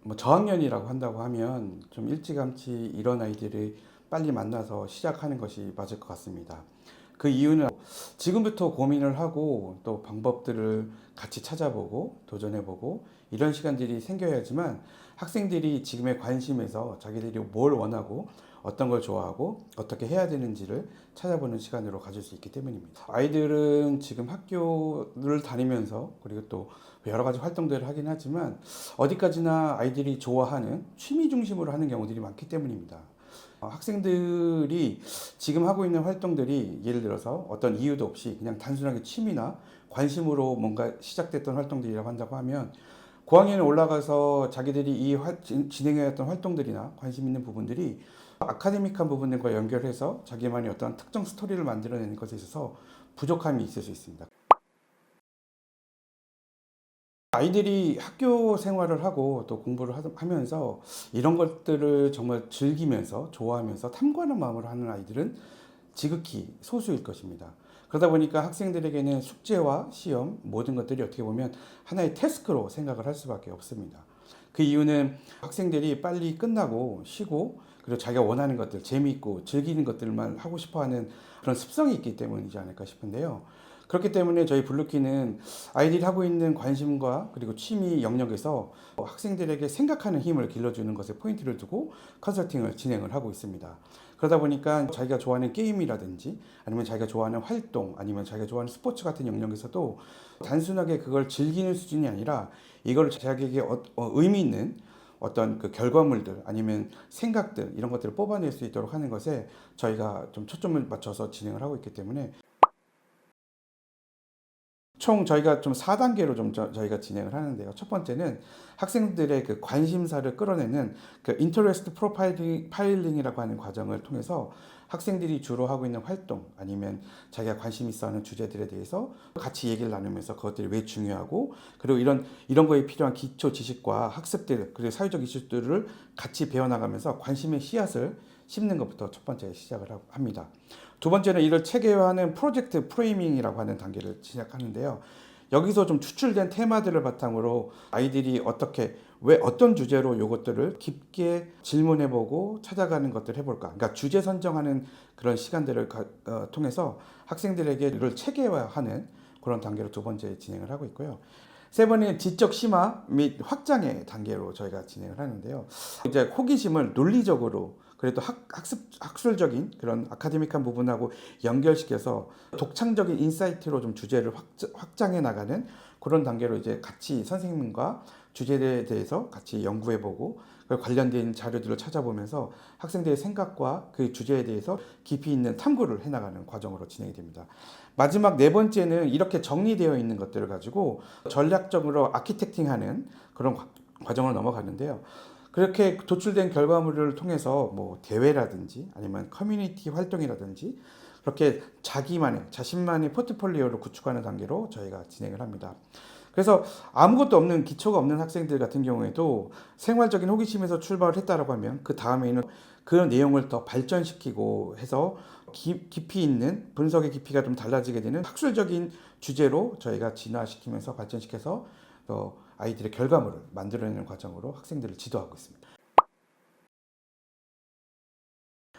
뭐 저학년이라고 한다고 하면 좀 일찌감치 이런 아이들을 빨리 만나서 시작하는 것이 맞을 것 같습니다. 그 이유는 지금부터 고민을 하고 또 방법들을 같이 찾아보고 도전해보고 이런 시간들이 생겨야지만 학생들이 지금의 관심에서 자기들이 뭘 원하고 어떤 걸 좋아하고 어떻게 해야 되는지를 찾아보는 시간으로 가질 수 있기 때문입니다. 아이들은 지금 학교를 다니면서 그리고 또 여러 가지 활동들을 하긴 하지만 어디까지나 아이들이 좋아하는 취미 중심으로 하는 경우들이 많기 때문입니다. 학생들이 지금 하고 있는 활동들이 예를 들어서 어떤 이유도 없이 그냥 단순하게 취미나 관심으로 뭔가 시작됐던 활동들이라고 한다고 하면 고학년에 올라가서 자기들이 진행해왔던 활동들이나 관심 있는 부분들이 아카데믹한 부분들과 연결해서 자기만의 어떤 특정 스토리를 만들어내는 것에 있어서 부족함이 있을 수 있습니다. 아이들이 학교 생활을 하고 또 공부를 하면서 이런 것들을 정말 즐기면서 좋아하면서 탐구하는 마음으로 하는 아이들은 지극히 소수일 것입니다. 그러다 보니까 학생들에게는 숙제와 시험 모든 것들이 어떻게 보면 하나의 태스크로 생각을 할 수밖에 없습니다. 그 이유는 학생들이 빨리 끝나고 쉬고 그리고 자기가 원하는 것들, 재미있고 즐기는 것들만 하고 싶어하는 그런 습성이 있기 때문이지 않을까 싶은데요. 그렇기 때문에 저희 블루키는 아이들이 하고 있는 관심과 그리고 취미 영역에서 학생들에게 생각하는 힘을 길러주는 것에 포인트를 두고 컨설팅을 진행을 하고 있습니다. 그러다 보니까 자기가 좋아하는 게임이라든지 아니면 자기가 좋아하는 활동 아니면 자기가 좋아하는 스포츠 같은 영역에서도 단순하게 그걸 즐기는 수준이 아니라 이걸 자기에게 의미 있는 어떤 그 결과물들 아니면 생각들 이런 것들을 뽑아낼 수 있도록 하는 것에 저희가 좀 초점을 맞춰서 진행을 하고 있기 때문에 총 저희가 좀 4단계로 좀 저희가 진행을 하는데요. 첫 번째는 학생들의 그 관심사를 끌어내는 그 인터레스트 프로파일링이라고 하는 과정을 통해서 학생들이 주로 하고 있는 활동 아니면 자기가 관심 있어 하는 주제들에 대해서 같이 얘기를 나누면서 그것들이 왜 중요하고 그리고 이런 거에 필요한 기초 지식과 학습들 그리고 사회적 이슈들을 같이 배워나가면서 관심의 씨앗을 심는 것부터 첫 번째 시작을 합니다. 두 번째는 이를 체계화하는 프로젝트 프레이밍이라고 하는 단계를 시작하는데요. 여기서 좀 추출된 테마들을 바탕으로 아이들이 왜 어떤 주제로 이것들을 깊게 질문해보고 찾아가는 것들을 해볼까. 그러니까 주제 선정하는 그런 시간들을 통해서 학생들에게 이를 체계화하는 그런 단계로 두 번째 진행을 하고 있고요. 세 번째는 지적 심화 및 확장의 단계로 저희가 진행을 하는데요. 이제 호기심을 논리적으로 그래도 학술적인 그런 아카데믹한 부분하고 연결시켜서 독창적인 인사이트로 좀 주제를 확장해 나가는 그런 단계로 이제 같이 선생님과 주제에 대해서 같이 연구해보고 관련된 자료들을 찾아보면서 학생들의 생각과 그 주제에 대해서 깊이 있는 탐구를 해나가는 과정으로 진행이 됩니다. 마지막 네 번째는 이렇게 정리되어 있는 것들을 가지고 전략적으로 아키텍팅하는 그런 과정으로 넘어가는데요. 그렇게 도출된 결과물을 통해서 뭐 대회라든지 아니면 커뮤니티 활동이라든지 그렇게 자신만의 포트폴리오를 구축하는 단계로 저희가 진행을 합니다. 그래서 아무것도 없는 기초가 없는 학생들 같은 경우에도 생활적인 호기심에서 출발을 했다라고 하면 그 다음에는 그 내용을 더 발전시키고 해서 깊이 있는 분석의 깊이가 좀 달라지게 되는 학술적인 주제로 저희가 진화시키면서 발전시켜서 아이들의 결과물을 만들어내는 과정으로 학생들을 지도하고 있습니다.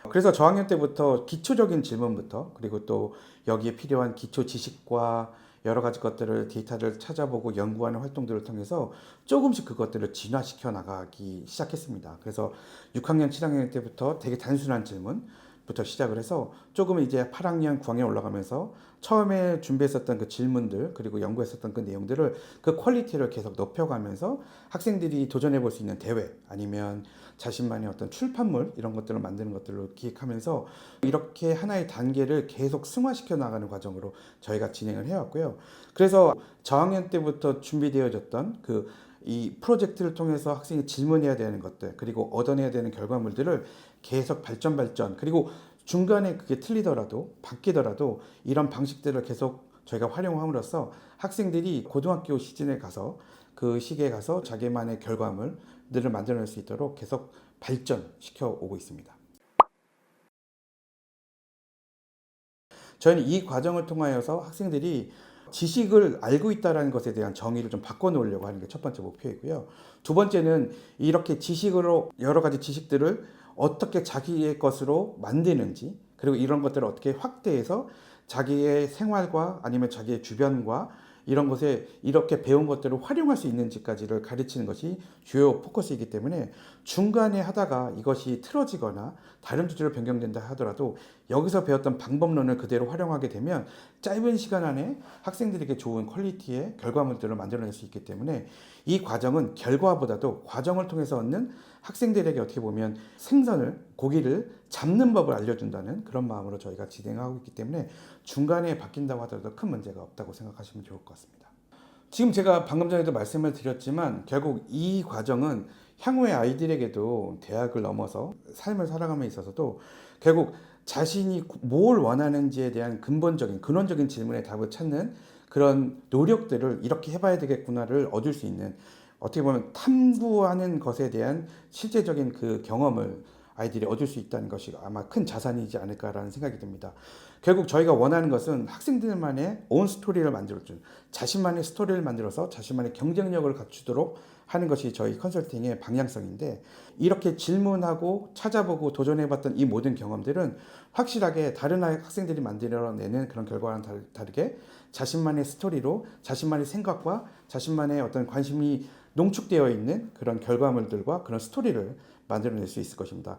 그래서 저학년 때부터 기초적인 질문부터 그리고 또 여기에 필요한 기초 지식과 여러 가지 것들을 데이터를 찾아보고 연구하는 활동들을 통해서 조금씩 그것들을 진화시켜 나가기 시작했습니다. 그래서 6학년, 7학년 때부터 되게 단순한 질문부터 시작을 해서 조금 이제 8학년, 9학년 올라가면서 처음에 준비했었던 그 질문들 그리고 연구했었던 그 내용들을 그 퀄리티를 계속 높여가면서 학생들이 도전해 볼 수 있는 대회 아니면 자신만의 어떤 출판물 이런 것들을 만드는 것들로 기획하면서 이렇게 하나의 단계를 계속 승화시켜 나가는 과정으로 저희가 진행을 해왔고요. 그래서 저학년 때부터 준비되어졌던 이 프로젝트를 통해서 학생이 질문해야 되는 것들 그리고 얻어내야 되는 결과물들을 계속 발전 그리고 중간에 그게 틀리더라도 바뀌더라도 이런 방식들을 계속 저희가 활용함으로써 학생들이 고등학교 시즌에 가서 그 시기에 가서 자기만의 결과물들을 만들어낼 수 있도록 계속 발전시켜 오고 있습니다. 저희는 이 과정을 통하여서 학생들이 지식을 알고 있다는 것에 대한 정의를 좀 바꿔놓으려고 하는 게 첫 번째 목표이고요. 두 번째는 이렇게 지식으로 여러 가지 지식들을 어떻게 자기의 것으로 만드는지, 그리고 이런 것들을 어떻게 확대해서 자기의 생활과 아니면 자기의 주변과 이런 것에 이렇게 배운 것들을 활용할 수 있는지까지를 가르치는 것이 주요 포커스이기 때문에 중간에 하다가 이것이 틀어지거나 다른 주제로 변경된다 하더라도 여기서 배웠던 방법론을 그대로 활용하게 되면 짧은 시간 안에 학생들에게 좋은 퀄리티의 결과물들을 만들어낼 수 있기 때문에 이 과정은 결과보다도 과정을 통해서 얻는 학생들에게 어떻게 보면 고기를 잡는 법을 알려준다는 그런 마음으로 저희가 진행하고 있기 때문에 중간에 바뀐다고 하더라도 큰 문제가 없다고 생각하시면 좋을 것 같습니다. 지금 제가 방금 전에도 말씀을 드렸지만 결국 이 과정은 향후의 아이들에게도 대학을 넘어서 삶을 살아감에 있어서도 결국 자신이 뭘 원하는지에 대한 근원적인 질문에 답을 찾는 그런 노력들을 이렇게 해봐야 되겠구나를 얻을 수 있는, 어떻게 보면 탐구하는 것에 대한 실제적인 그 경험을 아이들이 얻을 수 있다는 것이 아마 큰 자산이지 않을까라는 생각이 듭니다. 결국 저희가 원하는 것은 학생들만의 온 스토리를 만들어준, 자신만의 스토리를 만들어서 자신만의 경쟁력을 갖추도록 하는 것이 저희 컨설팅의 방향성인데, 이렇게 질문하고 찾아보고 도전해봤던 이 모든 경험들은 확실하게 다른 학생들이 만들어내는 그런 결과와는 다르게 자신만의 스토리로 자신만의 생각과 자신만의 어떤 관심이 농축되어 있는 그런 결과물들과 그런 스토리를 만들어낼 수 있을 것입니다.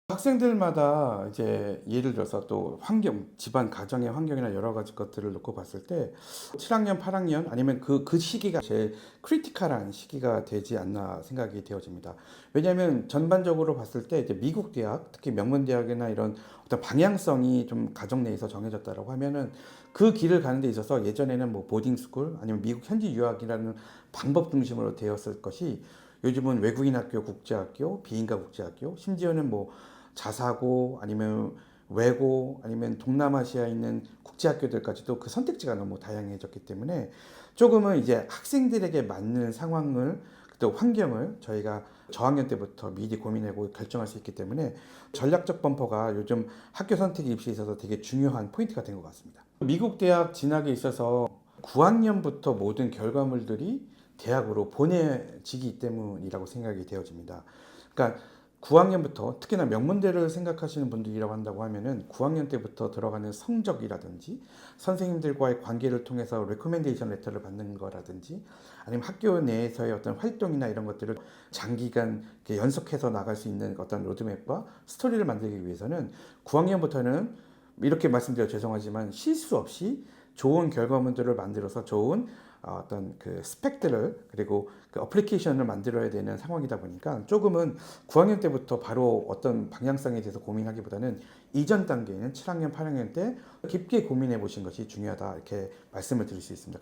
학생들마다 이제 예를 들어서 또 환경, 집안 가정의 환경이나 여러 가지 것들을 놓고 봤을 때 7학년, 8학년 아니면 그 시기가 제일 크리티컬한 시기가 되지 않나 생각이 되어집니다. 왜냐하면 전반적으로 봤을 때 이제 미국 대학, 특히 명문 대학이나 이런 어떤 방향성이 좀 가정 내에서 정해졌다라고 하면은 그 길을 가는 데 있어서 예전에는 뭐 보딩스쿨 아니면 미국 현지 유학이라는 방법 중심으로 되었을 것이 요즘은 외국인 학교, 국제학교, 비인가 국제학교, 심지어는 뭐 자사고 아니면 외고 아니면 동남아시아에 있는 국제학교들까지도 그 선택지가 너무 다양해졌기 때문에 조금은 이제 학생들에게 맞는 상황을 또 환경을 저희가 저학년 때부터 미리 고민하고 결정할 수 있기 때문에 전략적 범퍼가 요즘 학교 선택 입시에 있어서 되게 중요한 포인트가 된 것 같습니다. 미국 대학 진학에 있어서 9학년부터 모든 결과물들이 대학으로 보내지기 때문이라고 생각이 되어집니다. 그러니까 9학년부터 특히나 명문대를 생각하시는 분들이라고 한다고 하면은 9학년 때부터 들어가는 성적이라든지 선생님들과의 관계를 통해서 레코멘데이션 레터를 받는 거라든지 아니면 학교 내에서의 어떤 활동이나 이런 것들을 장기간 연속해서 나갈 수 있는 어떤 로드맵과 스토리를 만들기 위해서는 9학년부터는 이렇게 말씀드려 죄송하지만 실수 없이 좋은 결과물들을 만들어서 좋은 어떤 그 스펙들을 그리고 그 어플리케이션을 만들어야 되는 상황이다 보니까 조금은 9학년 때부터 바로 어떤 방향성에 대해서 고민하기보다는 이전 단계는 7학년, 8학년 때 깊게 고민해 보신 것이 중요하다 이렇게 말씀을 드릴 수 있습니다.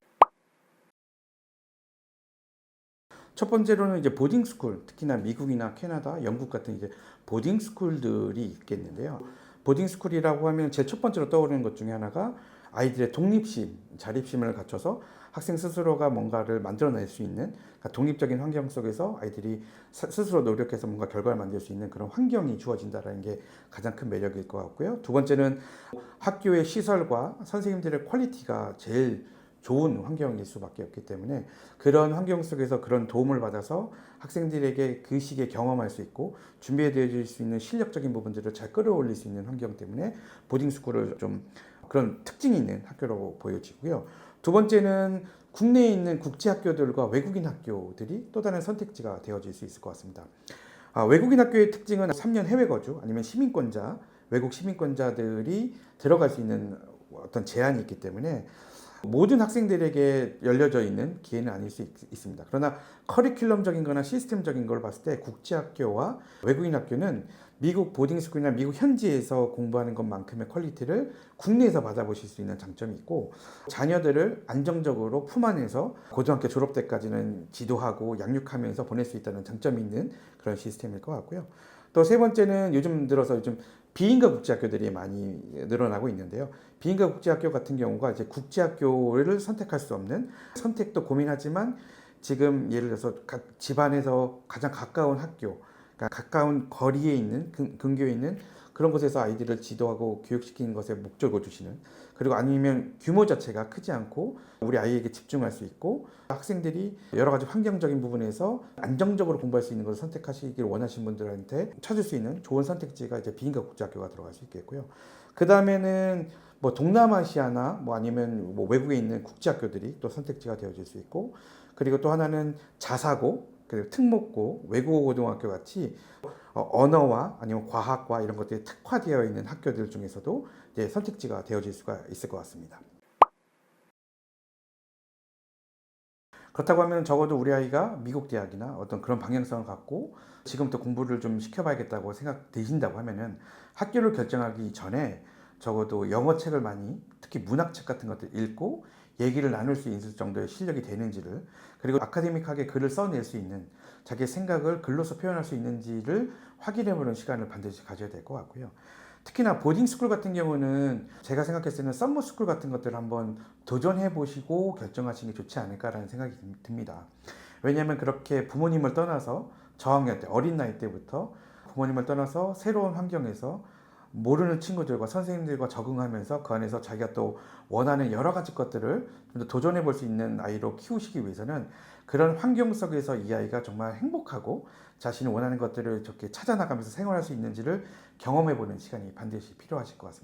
첫 번째로는 이제 보딩스쿨, 특히나 미국이나 캐나다, 영국 같은 이제 보딩스쿨들이 있겠는데요. 보딩스쿨이라고 하면 제일 첫 번째로 떠오르는 것 중에 하나가 아이들의 독립심, 자립심을 갖춰서 학생 스스로가 뭔가를 만들어낼 수 있는 그러니까 독립적인 환경 속에서 아이들이 스스로 노력해서 뭔가 결과를 만들 수 있는 그런 환경이 주어진다는 게 가장 큰 매력일 것 같고요. 두 번째는 학교의 시설과 선생님들의 퀄리티가 제일 좋은 환경일 수밖에 없기 때문에 그런 환경 속에서 그런 도움을 받아서 학생들에게 그 시기에 경험할 수 있고 준비해 드릴 수 있는 실력적인 부분들을 잘 끌어올릴 수 있는 환경 때문에 보딩스쿨을 좀 그런 특징이 있는 학교라고 보여지고요. 두 번째는 국내에 있는 국제학교들과 외국인 학교들이 또 다른 선택지가 되어질 수 있을 것 같습니다. 외국인 학교의 특징은 3년 해외 거주 아니면 시민권자, 외국 시민권자들이 들어갈 수 있는 어떤 제한이 있기 때문에 모든 학생들에게 열려져 있는 기회는 아닐 수 있습니다. 그러나 커리큘럼적인 거나 시스템적인 걸 봤을 때 국제학교와 외국인 학교는 미국 보딩스쿨이나 미국 현지에서 공부하는 것만큼의 퀄리티를 국내에서 받아보실 수 있는 장점이 있고 자녀들을 안정적으로 품 안에서 고등학교 졸업 때까지는 지도하고 양육하면서 보낼 수 있다는 장점이 있는 그런 시스템일 것 같고요. 또 세 번째는 요즘 비인가 국제학교들이 많이 늘어나고 있는데요. 비인가 국제학교 같은 경우가 이제 국제학교를 선택할 수 없는 선택도 고민하지만 지금 예를 들어서 집안에서 가장 가까운 학교, 그러니까 가까운 거리에 있는 근교에 있는 그런 곳에서 아이들을 지도하고 교육시키는 것에 목적을 두시는, 그리고 아니면 규모 자체가 크지 않고 우리 아이에게 집중할 수 있고 학생들이 여러 가지 환경적인 부분에서 안정적으로 공부할 수 있는 것을 선택하시길 원하시는 분들한테 찾을 수 있는 좋은 선택지가 이제 비인가 국제학교가 들어갈 수 있겠고요. 그 다음에는 뭐 동남아시아나 뭐 아니면 뭐 외국에 있는 국제학교들이 또 선택지가 되어질 수 있고, 그리고 또 하나는 자사고, 그리고 특목고, 외국어 고등학교 같이 언어와 아니면 과학과 이런 것들이 특화되어 있는 학교들 중에서도 이제 선택지가 되어질 수가 있을 것 같습니다. 그렇다고 하면 적어도 우리 아이가 미국 대학이나 어떤 그런 방향성을 갖고 지금부터 공부를 좀 시켜봐야겠다고 생각되신다고 하면은 학교를 결정하기 전에 적어도 영어 책을 많이, 특히 문학책 같은 것들 읽고 얘기를 나눌 수 있을 정도의 실력이 되는지를, 그리고 아카데믹하게 글을 써낼 수 있는, 자기의 생각을 글로서 표현할 수 있는지를 확인해보는 시간을 반드시 가져야 될 것 같고요. 특히나 보딩스쿨 같은 경우는 제가 생각했을 때는 썸머스쿨 같은 것들을 한번 도전해 보시고 결정하시는 게 좋지 않을까라는 생각이 듭니다. 왜냐하면 그렇게 부모님을 떠나서 저학년 때, 어린 나이 때부터 부모님을 떠나서 새로운 환경에서 모르는 친구들과 선생님들과 적응하면서 그 안에서 자기가 또 원하는 여러 가지 것들을 좀 더 도전해 볼 수 있는 아이로 키우시기 위해서는 그런 환경 속에서 이 아이가 정말 행복하고 자신이 원하는 것들을 저렇게 찾아나가면서 생활할 수 있는지를 경험해 보는 시간이 반드시 필요하실 것 같습니다.